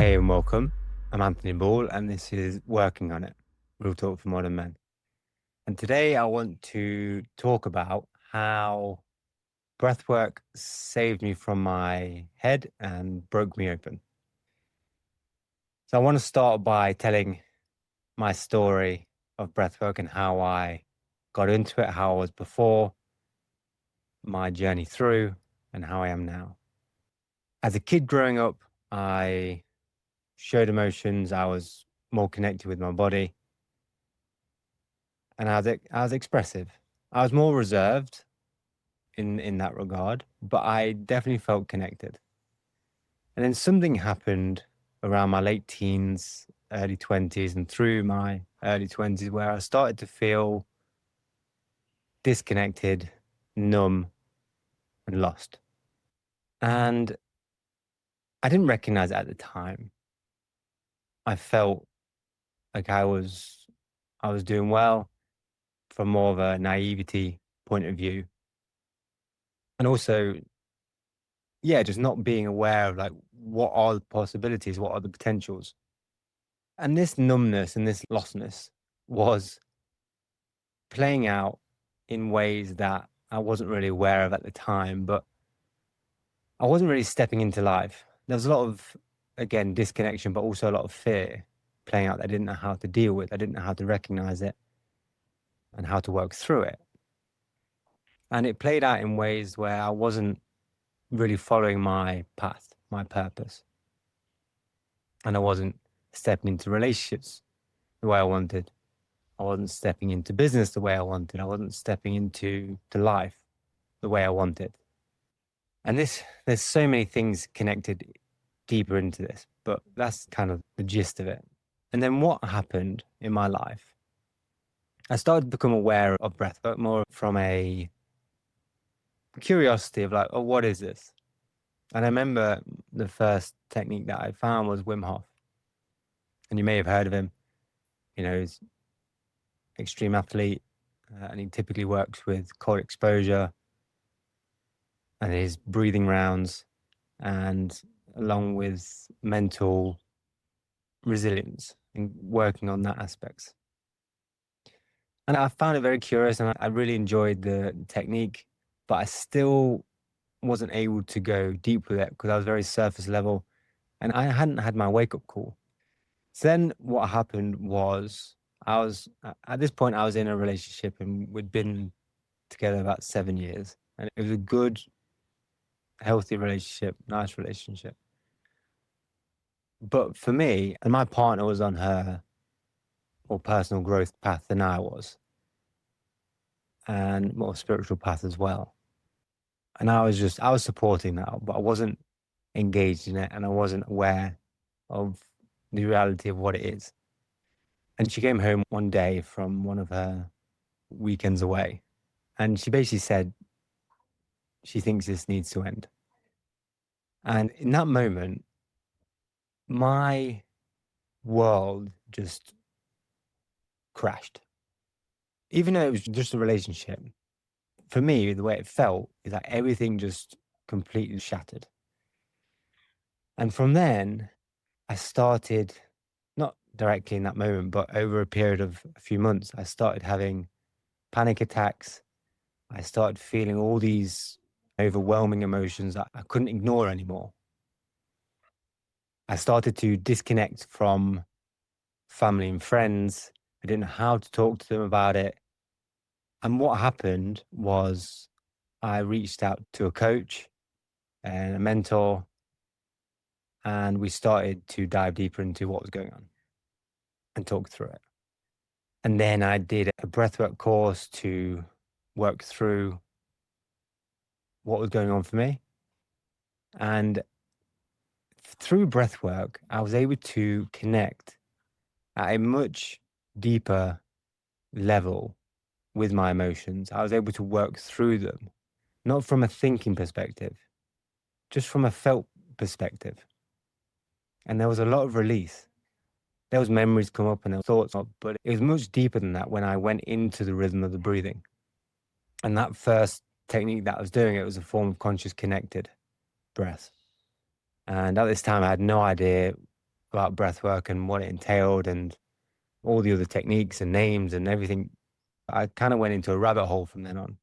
Hey and welcome. I'm Anthony Ball, and this is Working on It, Real Talk for Modern Men. And today I want to talk about how breathwork saved me from my head and broke me open. So I want to start by telling my story of breathwork and how I got into it, how I was before, my journey through, and how I am now. As a kid growing up, I showed emotions. I was more connected with my body. And I was expressive. I was more reserved in that regard, but I definitely felt connected. And then something happened around my late teens, early 20s, and through my early 20s where I started to feel disconnected, numb, and lost. And I didn't recognize it at the time. I felt like I was doing well from more of a naivety point of view. And also, yeah, just not being aware of like what are the possibilities, what are the potentials. And this numbness and this lostness was playing out in ways that I wasn't really aware of at the time, but I wasn't really stepping into life. There was a lot of, again, disconnection, but also a lot of fear playing out that I didn't know how to deal with. I didn't know how to recognize it and how to work through it. And it played out in ways where I wasn't really following my path, my purpose. And I wasn't stepping into relationships the way I wanted. I wasn't stepping into business the way I wanted. I wasn't stepping into life the way I wanted. And there's so many things connected deeper into this, but that's kind of the gist of it. And then what happened in my life? I started to become aware of breath, but more from a curiosity of like, oh, what is this? And I remember the first technique that I found was Wim Hof. And you may have heard of him. He's an extreme athlete, and he typically works with cold exposure and his breathing rounds, and along with mental resilience and working on that aspects. And I found it very curious, and I really enjoyed the technique, but I still wasn't able to go deep with it because I was very surface level and I hadn't had my wake up call. So then what happened was at this point, I was in a relationship and we'd been together about 7 years, and it was a good, healthy relationship, nice relationship. But for me, and my partner was on her more personal growth path than I was, and more spiritual path as well. And I was supporting that, but I wasn't engaged in it and I wasn't aware of the reality of what it is. And she came home one day from one of her weekends away, and she basically said she thinks this needs to end. And in that moment, my world just crashed. Even though it was just a relationship, for me, the way it felt is that everything just completely shattered. And from then, I started, not directly in that moment, but over a period of a few months, I started having panic attacks. I started feeling all these overwhelming emotions that I couldn't ignore anymore. I started to disconnect from family and friends. I didn't know how to talk to them about it. And what happened was I reached out to a coach and a mentor, and we started to dive deeper into what was going on and talk through it. And then I did a breathwork course to work through what was going on for me. And through breathwork, I was able to connect at a much deeper level with my emotions. I was able to work through them, not from a thinking perspective, just from a felt perspective. And there was a lot of release. There was memories come up and there were thoughts up, but it was much deeper than that when I went into the rhythm of the breathing. And that first technique that I was doing, it was a form of conscious connected breath. And at this time, I had no idea about breath work and what it entailed and all the other techniques and names and everything. I kind of went into a rabbit hole from then on,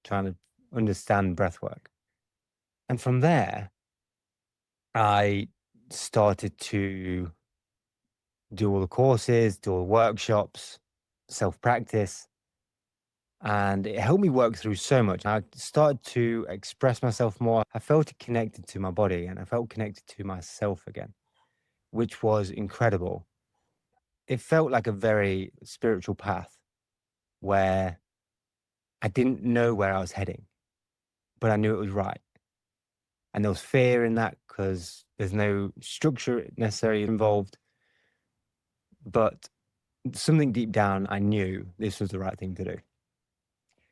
trying to understand breath work. And from there, I started to do all the courses, do all the workshops, self practice, and it helped me work through so much. I started to express myself more. I felt connected to my body and I felt connected to myself again, which was incredible. It felt like a very spiritual path where I didn't know where I was heading, but I knew it was right. And there was fear in that because there's no structure necessarily involved. But something deep down, I knew this was the right thing to do.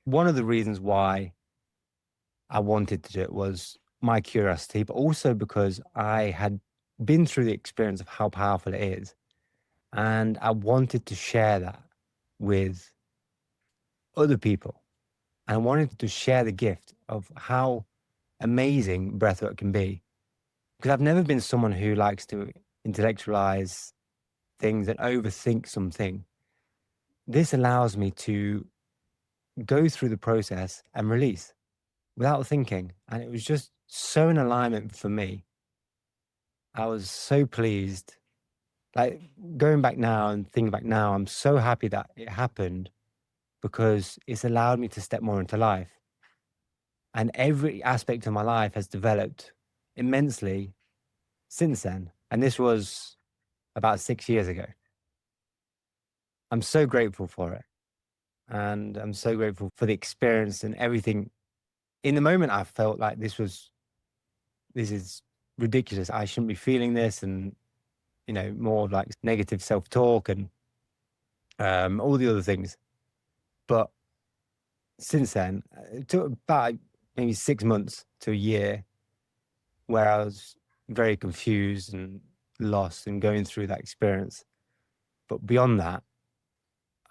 One of the reasons why I wanted to do it was my curiosity, but also because I had been through the experience of how powerful it is. And I wanted to share that with other people. And I wanted to share the gift of how amazing breathwork can be. Because I've never been someone who likes to intellectualize things and overthink something. This allows me to go through the process and release without thinking. And it was just so in alignment for me. I was so pleased. Like going back now and thinking back now, I'm so happy that it happened because it's allowed me to step more into life. And every aspect of my life has developed immensely since then. And this was about 6 years ago. I'm so grateful for it. And I'm so grateful for the experience and everything. In the moment, I felt like this is ridiculous. I shouldn't be feeling this. And, more like negative self talk and all the other things. But since then, it took about maybe 6 months to a year where I was very confused and lost and going through that experience. But beyond that,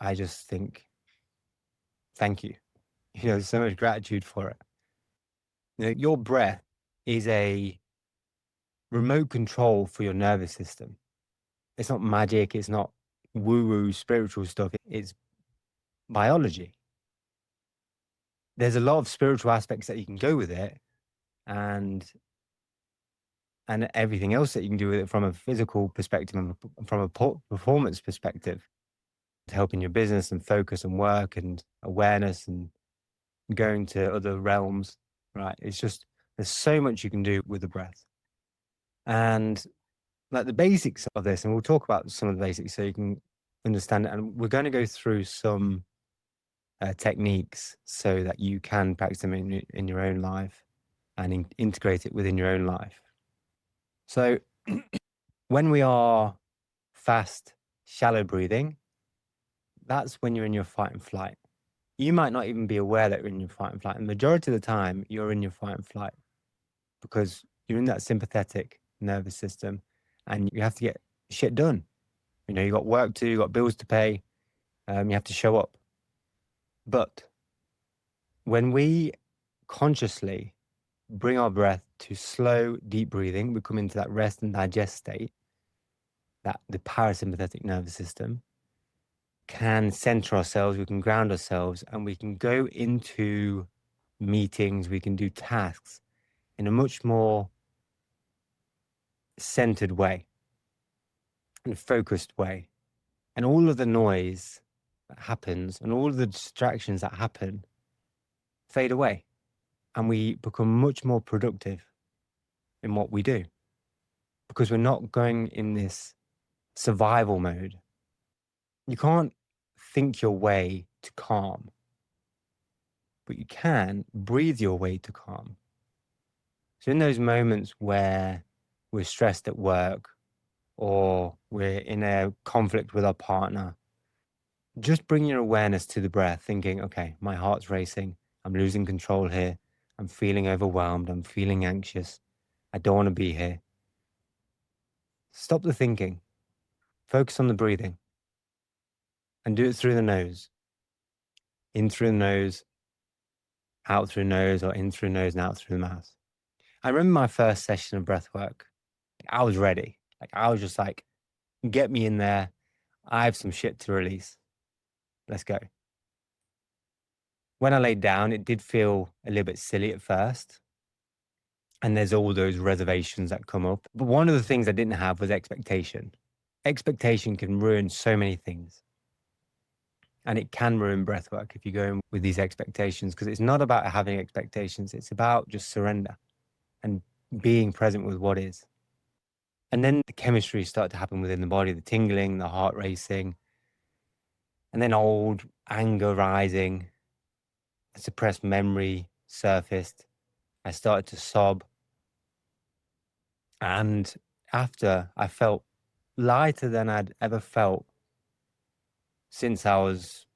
I just think, thank you. So much gratitude for it. Your breath is a remote control for your nervous system. It's not magic. It's not woo woo spiritual stuff. It's biology. There's a lot of spiritual aspects that you can go with it and everything else that you can do with it from a physical perspective and from a performance perspective to help in your business and focus and work and awareness and going to other realms, right? It's just, there's so much you can do with the breath. And like the basics of this, and we'll talk about some of the basics so you can understand it. And we're going to go through some techniques so that you can practice them in your own life and integrate it within your own life. So when we are fast, shallow breathing, that's when you're in your fight and flight. You might not even be aware that you're in your fight and flight. And the majority of the time, you're in your fight and flight because you're in that sympathetic nervous system and you have to get shit done. You got work to do, you got bills to pay, you have to show up. But when we consciously bring our breath to slow, deep breathing, we come into that rest and digest state, that the parasympathetic nervous system can center ourselves, we can ground ourselves, and we can go into meetings, we can do tasks in a much more centered way and focused way. And all of the noise that happens and all of the distractions that happen fade away. And we become much more productive in what we do because we're not going in this survival mode. You can't think your way to calm, but you can breathe your way to calm. So in those moments where we're stressed at work or we're in a conflict with our partner, just bring your awareness to the breath, thinking, okay, my heart's racing. I'm losing control here. I'm feeling overwhelmed. I'm feeling anxious. I don't want to be here. Stop the thinking. Focus on the breathing and do it through the nose. In through the nose, out through the nose, or in through the nose and out through the mouth. I remember my first session of breath work. I was ready. Like I was just like, get me in there. I have some shit to release. Let's go. When I laid down, it did feel a little bit silly at first. And there's all those reservations that come up. But one of the things I didn't have was expectation. Expectation can ruin so many things. And it can ruin breathwork if you go in with these expectations, because it's not about having expectations. It's about just surrender and being present with what is. And then the chemistry started to happen within the body, the tingling, the heart racing, and then old anger rising, suppressed memory surfaced. I started to sob. And after, I felt lighter than I'd ever felt since I was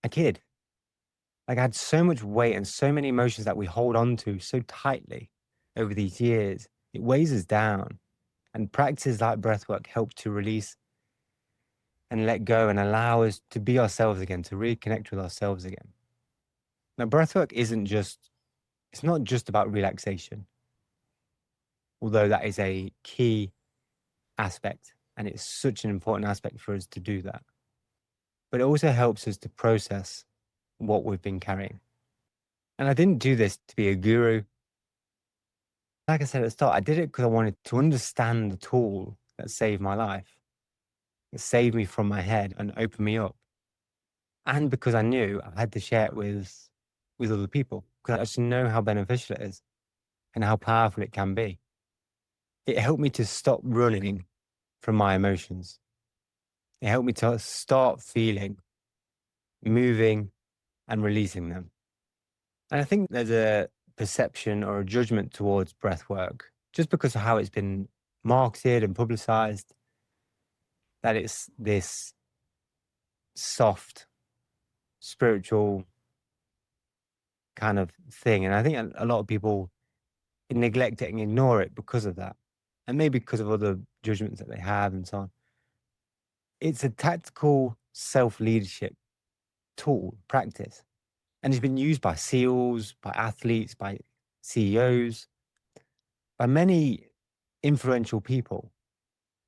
a kid. Like I had so much weight and so many emotions that we hold on to so tightly over these years. It weighs us down. And practices like breathwork help to release and let go and allow us to be ourselves again, to reconnect with ourselves again. Now, breathwork it's not just about relaxation, although that is a key aspect. And it's such an important aspect for us to do that. But it also helps us to process what we've been carrying. And I didn't do this to be a guru. Like I said at the start, I did it because I wanted to understand the tool that saved my life. It saved me from my head and opened me up. And because I knew I had to share it with other people, because I just know how beneficial it is and how powerful it can be. It helped me to stop running from my emotions. It helped me to start feeling, moving, and releasing them. And I think there's a perception or a judgment towards breath work just because of how it's been marketed and publicized, that it's this soft, spiritual kind of thing. And I think a lot of people neglect it and ignore it because of that. And maybe because of other judgments that they have and so on. It's a tactical self-leadership tool, practice. And it's been used by SEALs, by athletes, by CEOs, by many influential people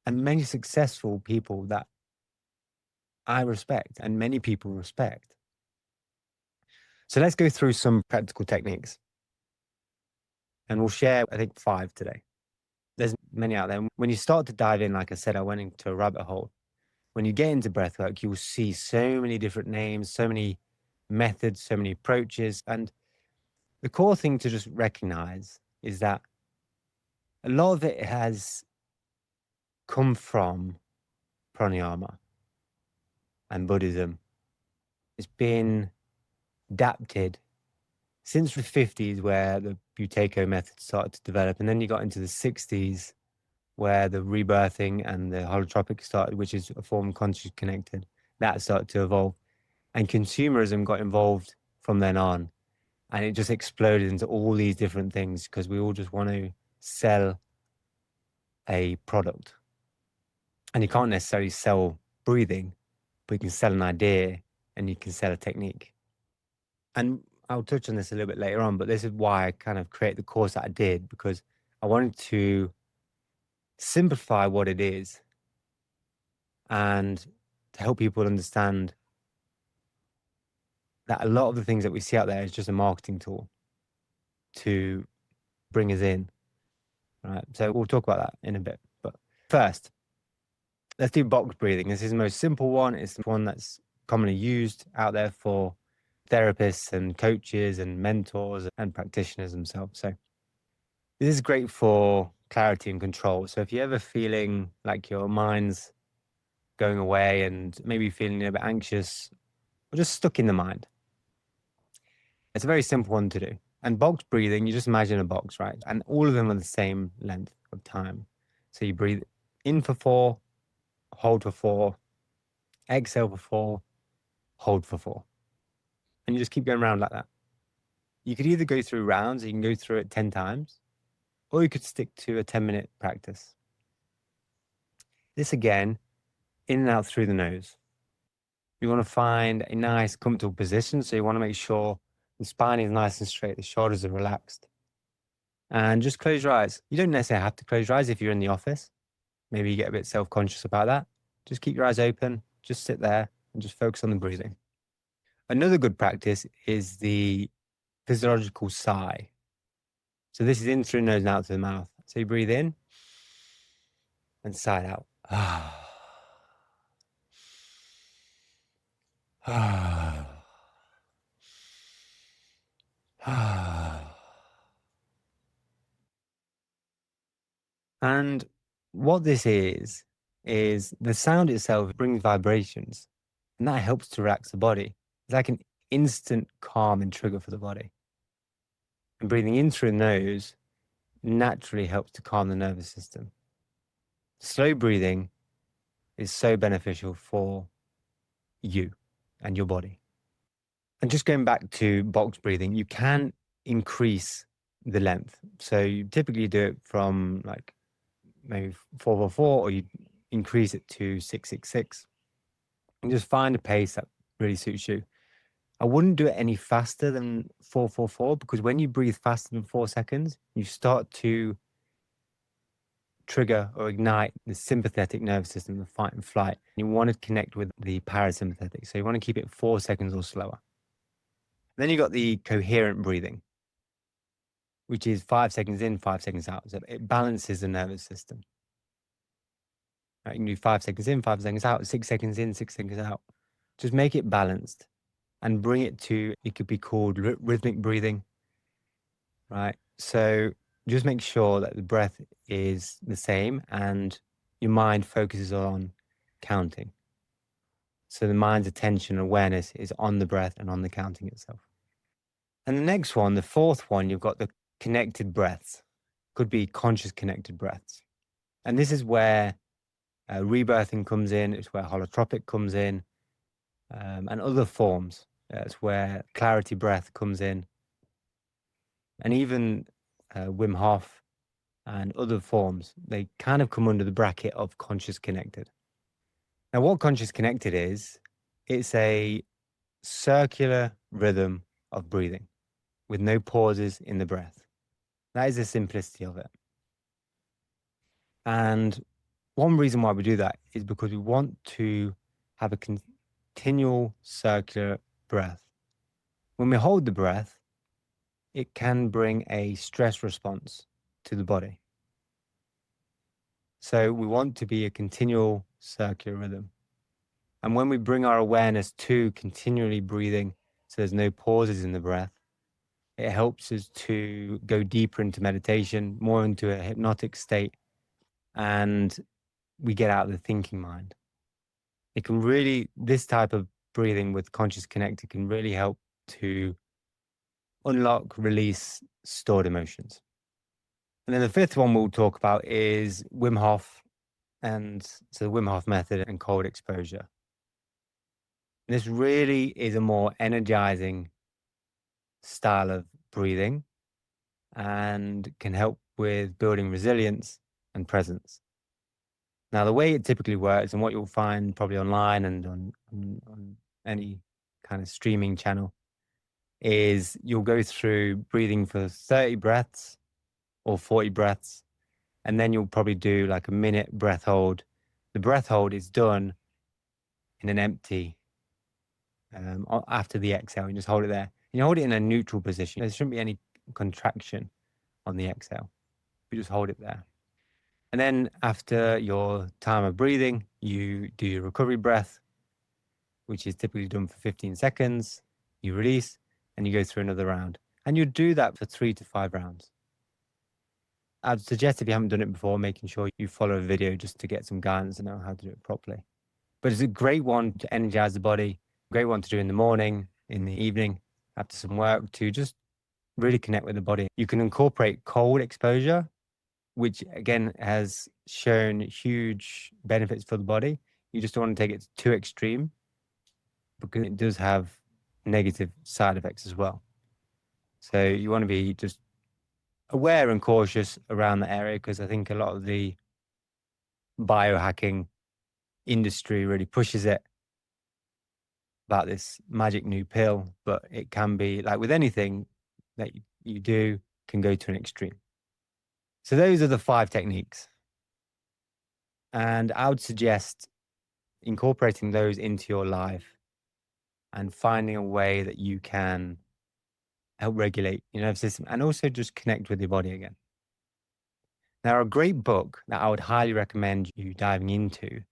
and many successful people that I respect and many people respect. So let's go through some practical techniques and we'll share, I think, 5 today. There's many out there. When you start to dive in, like I said, I went into a rabbit hole. When you get into breathwork, you will see so many different names, so many methods, so many approaches. And the core thing to just recognize is that a lot of it has come from pranayama and Buddhism. It's been adapted since the 50s, where the Buteyko method started to develop. And then you got into the 60s, where the rebirthing and the holotropic started, which is a form of conscious connected. That started to evolve. And consumerism got involved from then on. And it just exploded into all these different things because we all just want to sell a product. And you can't necessarily sell breathing, but you can sell an idea and you can sell a technique. And I'll touch on this a little bit later on, but this is why I kind of created the course that I did, because I wanted to simplify what it is and to help people understand that a lot of the things that we see out there is just a marketing tool to bring us in. Right. So we'll talk about that in a bit. But first, let's do box breathing. This is the most simple one. It's the one that's commonly used out there for therapists and coaches and mentors and practitioners themselves. So this is great for clarity and control. So if you're ever feeling like your mind's going away and maybe feeling a bit anxious or just stuck in the mind, it's a very simple one to do. And box breathing, you just imagine a box, right? And all of them are the same length of time. So you breathe in for 4, hold for 4, exhale for 4, hold for 4. And you just keep going around like that. You could either go through rounds, you can go through it 10 times, or you could stick to a 10-minute practice. This again, in and out through the nose. You want to find a nice, comfortable position. So you want to make sure the spine is nice and straight, the shoulders are relaxed. and just close your eyes. You don't necessarily have to close your eyes if you're in the office. Maybe you get a bit self-conscious about that. Just keep your eyes open, just sit there and just focus on the breathing. Another good practice is the physiological sigh. So this is in through the nose and out through the mouth. So you breathe in and sigh out. And what this is the sound itself brings vibrations, and that helps to relax the body. It's like an instant calm and trigger for the body. And breathing in through the nose naturally helps to calm the nervous system. Slow breathing is so beneficial for you and your body. And just going back to box breathing, you can increase the length. So you typically do it from like maybe 444, or you increase it to 666. And just find a pace that really suits you. I wouldn't do it any faster than 444, because when you breathe faster than 4 seconds, you start to trigger or ignite the sympathetic nervous system, the fight and flight. You want to connect with the parasympathetic. So you want to keep it 4 seconds or slower. Then you got the coherent breathing, which is 5 seconds in, 5 seconds out. So it balances the nervous system. Right? You can do 5 seconds in, 5 seconds out, 6 seconds in, 6 seconds out. Just make it balanced and bring it to, it could be called rhythmic breathing, right? So just make sure that the breath is the same and your mind focuses on counting. So the mind's attention and awareness is on the breath and on the counting itself. And the next one, the fourth one, you've got the connected breaths. Could be conscious connected breaths. And this is where rebirthing comes in. It's where holotropic comes in, and other forms. That's where clarity breath comes in. And even Wim Hof and other forms, they kind of come under the bracket of conscious connected. Now, what conscious connected is, it's a circular rhythm of breathing with no pauses in the breath. That is the simplicity of it. And one reason why we do that is because we want to have a continual circular breath. When we hold the breath, it can bring a stress response to the body. So we want to be a continual circular rhythm. And when we bring our awareness to continually breathing, so there's no pauses in the breath, it helps us to go deeper into meditation, more into a hypnotic state, and we get out of the thinking mind. It can really, this type of breathing with conscious connected can really help to unlock, release stored emotions. And then the fifth one we'll talk about is Wim Hof, and so the Wim Hof method and cold exposure. This really is a more energizing style of breathing and can help with building resilience and presence. Now, the way it typically works, and what you'll find probably online and on any kind of streaming channel, is you'll go through breathing for 30 breaths or 40 breaths, and then you'll probably do like a minute breath hold. The breath hold is done in an empty, after the exhale. You just hold it there. And you hold it in a neutral position. There shouldn't be any contraction on the exhale. You just hold it there. And then after your time of breathing, you do your recovery breath, which is typically done for 15 seconds. You release and you go through another round. And you do that for 3 to 5 rounds. I'd suggest, if you haven't done it before, making sure you follow a video just to get some guidance and know how to do it properly. But it's a great one to energize the body, great one to do in the morning, in the evening, after some work, to just really connect with the body. You can incorporate cold exposure, which again has shown huge benefits for the body. You just don't want to take it too extreme, because it does have negative side effects as well. So you want to be just aware and cautious around the area, because I think a lot of the biohacking industry really pushes it about this magic new pill, but it can be, like with anything that you do, can go to an extreme. So those are the 5 techniques, and I would suggest incorporating those into your life and finding a way that you can help regulate your nervous system and also just connect with your body again. Now, a great book that I would highly recommend you diving into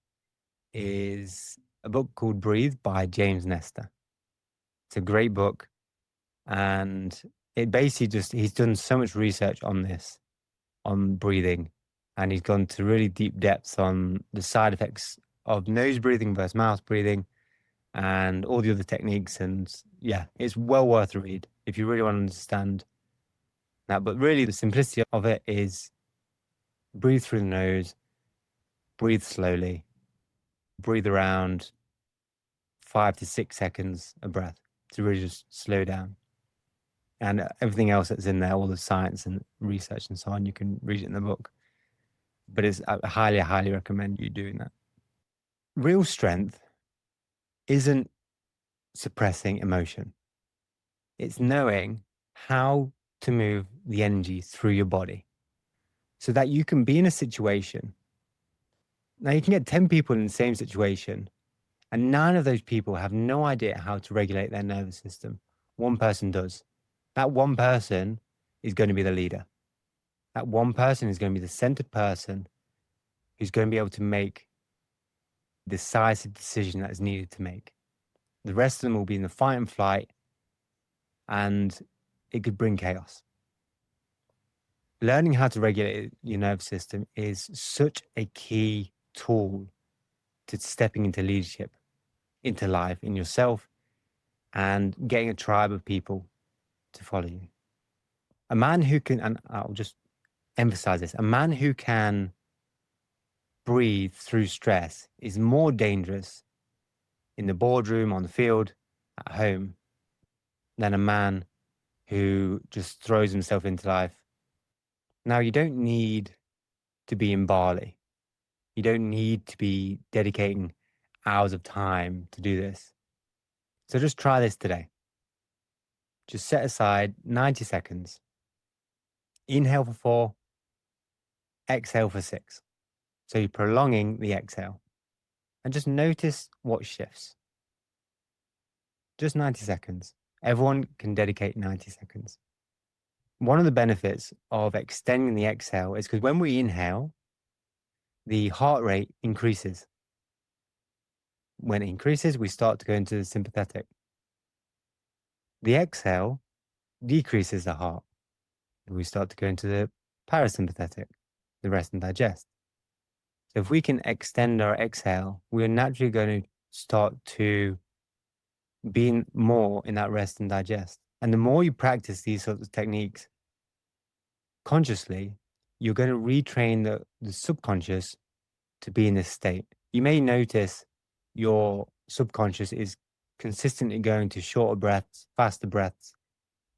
is a book called Breathe by James Nestor. It's a great book, and it basically just he's done so much research on this, on breathing, and he's gone to really deep depths on the side effects of nose breathing versus mouth breathing and all the other techniques. And yeah, it's well worth a read if you really want to understand that. But really, the simplicity of it is breathe through the nose, breathe slowly, breathe around 5 to 6 seconds a breath to really just slow down. And everything else that's in there, all the science and research and so on, you can read it in the book. But I highly, highly recommend you doing that. Real strength isn't suppressing emotion. It's knowing how to move the energy through your body so that you can be in a situation. Now, you can get 10 people in the same situation, and 9 of those people have no idea how to regulate their nervous system. One person does. That one person is going to be the leader. That one person is going to be the centered person who's going to be able to make the decisive decision that is needed to make. The rest of them will be in the fight and flight, and it could bring chaos. Learning how to regulate your nervous system is such a key tool to stepping into leadership, into life, in yourself, and getting a tribe of people to follow you. A man who can, and I'll just emphasize this, a man who can breathe through stress is more dangerous in the boardroom, on the field, at home, than a man who just throws himself into life. Now, you don't need to be in Bali. You don't need to be dedicating hours of time to do this. So just try this today. Just set aside 90 seconds. Inhale for 4, exhale for 6. So you're prolonging the exhale. And just notice what shifts. Just 90 seconds. Everyone can dedicate 90 seconds. One of the benefits of extending the exhale is because when we inhale, the heart rate increases. When it increases, we start to go into the sympathetic. The exhale decreases the heart. We start to go into the parasympathetic, the rest and digest. So if we can extend our exhale, we're naturally going to start to be more in that rest and digest. And the more you practice these sorts of techniques consciously, you're going to retrain the subconscious to be in this state. You may notice your subconscious is consistently going to shorter breaths, faster breaths.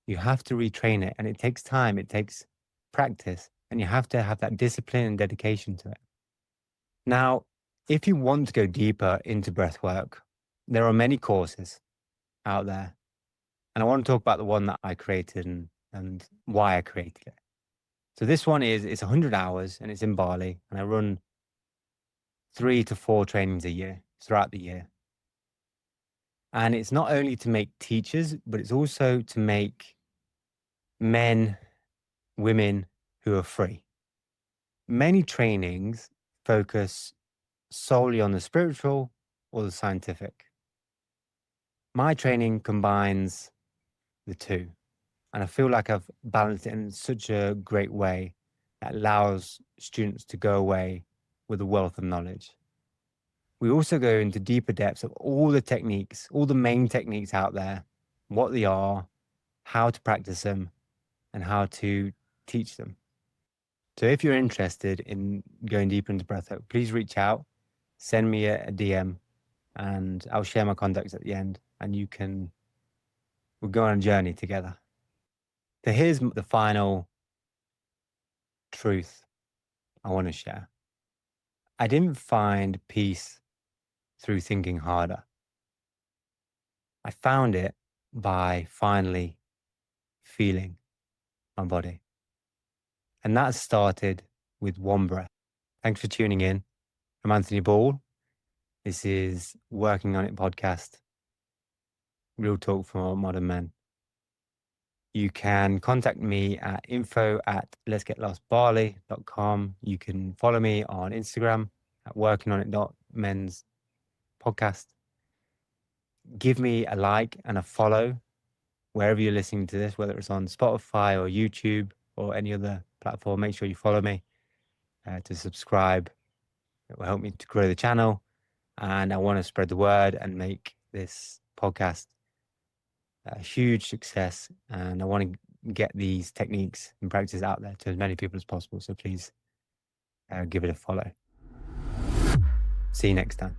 You have to retrain it, and it takes time, it takes practice, and you have to have that discipline and dedication to it. Now, if you want to go deeper into breath work, there are many courses out there. And I want to talk about the one that I created and why I created it. So this one it's 100 hours and it's in Bali, and I run 3 to 4 trainings a year throughout the year. And it's not only to make teachers, but it's also to make men, women who are free. Many trainings focus solely on the spiritual or the scientific. My training combines the two, and I feel like I've balanced it in such a great way that allows students to go away with a wealth of knowledge. We also go into deeper depths of all the techniques, all the main techniques out there, what they are, how to practice them, and how to teach them. So if you're interested in going deeper into breathwork, please reach out, send me a DM, and I'll share my contacts at the end, and we'll go on a journey together. So here's the final truth I want to share. I didn't find peace through thinking harder. I found it by finally feeling my body. And that started with one breath. Thanks for tuning in. I'm Anthony Ball. This is Working on It podcast, real talk for modern men. You can contact me at info@letsgetlostbarley.com. You can follow me on Instagram at workingonit.men's podcast. Give me a like and a follow wherever you're listening to this, whether it's on Spotify or YouTube or any other platform. Make sure you follow me to subscribe. It will help me to grow the channel. And I want to spread the word and make this podcast a huge success. And I want to get these techniques and practices out there to as many people as possible. So please give it a follow. See you next time.